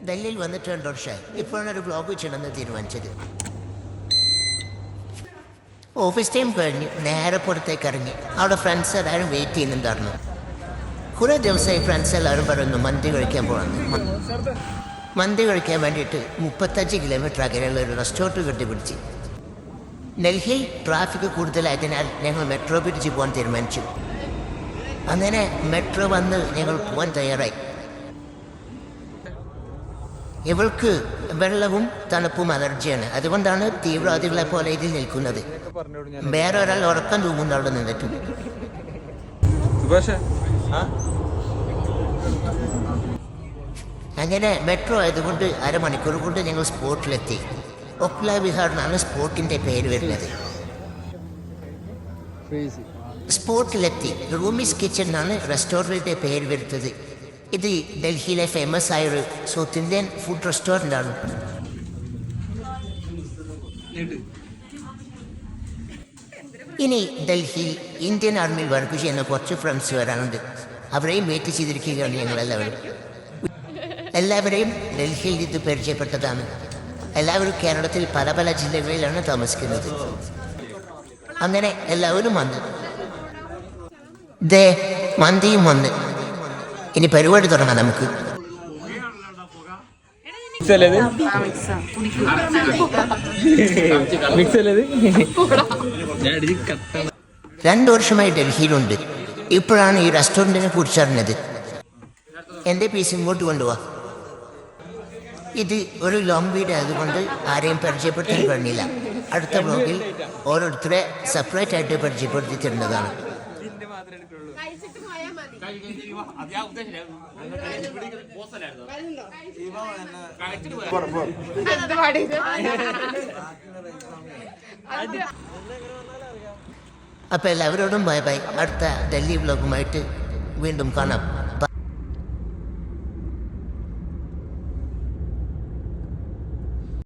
ഡൽഹിയിൽ വന്നിട്ട് 2 വർഷമായി. ഇപ്പോഴാണ് ഒരു ബ്ലോഗ് ചെയ്യണമെന്ന് തീരുമാനിച്ചത്. ഓഫീസ് ടൈം കഴിഞ്ഞ് നേരെ പുറത്തേക്ക് ഇറങ്ങി. അവിടെ ഫ്രണ്ട്സ് എല്ലാവരും വെയിറ്റ് ചെയ്യുന്നുണ്ടായിരുന്നു. കുറേ ദിവസമായി ഫ്രണ്ട്സ് എല്ലാവരും പറയുന്നു മന്തി കഴിക്കാൻ പോകണം. മന്തി കഴിക്കാൻ വേണ്ടിയിട്ട് 35 കിലോമീറ്റർ അകലെയുള്ള ഒരു റെസ്റ്റോറൻറ്റ് കണ്ടുപിടിച്ച്. ഡൽഹിയിൽ ട്രാഫിക് കൂടുതലായതിനാൽ ഞങ്ങൾ മെട്രോ പിടിച്ച് പോകാൻ തീരുമാനിച്ചു. അങ്ങനെ മെട്രോ വന്ന് ഞങ്ങൾ പോകാൻ തയ്യാറായി. ഇവൾക്ക് വെള്ളവും തണുപ്പും അലർജിയാണ്. അതുകൊണ്ടാണ് തീവ്രവാദികളെ പോലെ ഇതിൽ നിൽക്കുന്നത്. വേറെ ഒരാൾ ഉറക്കം തൂങ്ങുന്ന അവിടെ നിന്നിട്ടുണ്ട്. അങ്ങനെ മെട്രോ ആയതുകൊണ്ട് അരമണിക്കൂർ കൊണ്ട് ഞങ്ങൾ സ്പോട്ടിലെത്തി. ഒക്ല വിഹാർ എന്നാണ് സ്പോട്ടിൻ്റെ പേര് വരുന്നത്. സ്പോട്ടിലെത്തി. റൂമീസ് കിച്ചൺ എന്നാണ് റെസ്റ്റോറൻറ്റിൻ്റെ പേര് വരുന്നത്. ഇത് ഡൽഹിയിലെ ഫേമസ് ആയൊരു സൗത്ത് ഇന്ത്യൻ ഫുഡ് റെസ്റ്റോറൻ്റ് ആണ്. ഇനി ഡൽഹിയിൽ ഇന്ത്യൻ ആർമിയിൽ വർക്ക് ചെയ്യുന്ന കുറച്ച് ഫ്രണ്ട്സ് വരാനുണ്ട്. അവരെയും വെയിറ്റ് ചെയ്തിരിക്കുകയാണ് ഞങ്ങളെല്ലാവരും. എല്ലാവരെയും ഡൽഹിയിൽ ഇത് പരിചയപ്പെട്ടതാണ്. എല്ലാവരും കേരളത്തിൽ പല പല ജില്ലകളിലാണ് താമസിക്കുന്നത്. അങ്ങനെ എല്ലാവരും വന്ന് ദേ മന്തിയും വന്ന്. ഇനി പരിപാടി തുടങ്ങാം നമുക്ക്. 2 വർഷമായി ഡൽഹിയിലുണ്ട്. ഇപ്പോഴാണ് ഈ റെസ്റ്റോറൻറ്റിനെ കുറിച്ചറിഞ്ഞത്. എൻ്റെ പീസ് ഇങ്ങോട്ട് കൊണ്ടുപോവാ. ഇത് ഒരു ലോങ് വീഡിയോ ആയതുകൊണ്ട് ആരെയും പരിചയപ്പെടുത്താൻ കഴിഞ്ഞില്ല. അടുത്ത ബ്ലോഗിൽ ഓരോരുത്തരെ സെപ്പറേറ്റ് ആയിട്ട് പരിചയപ്പെടുത്തി തരുന്നതാണ്. അപ്പോൾ എല്ലാവരോടും ബൈ ബൈ. അടുത്ത ഡൽഹി വ്ലോഗുമായിട്ട് വീണ്ടും കാണാം.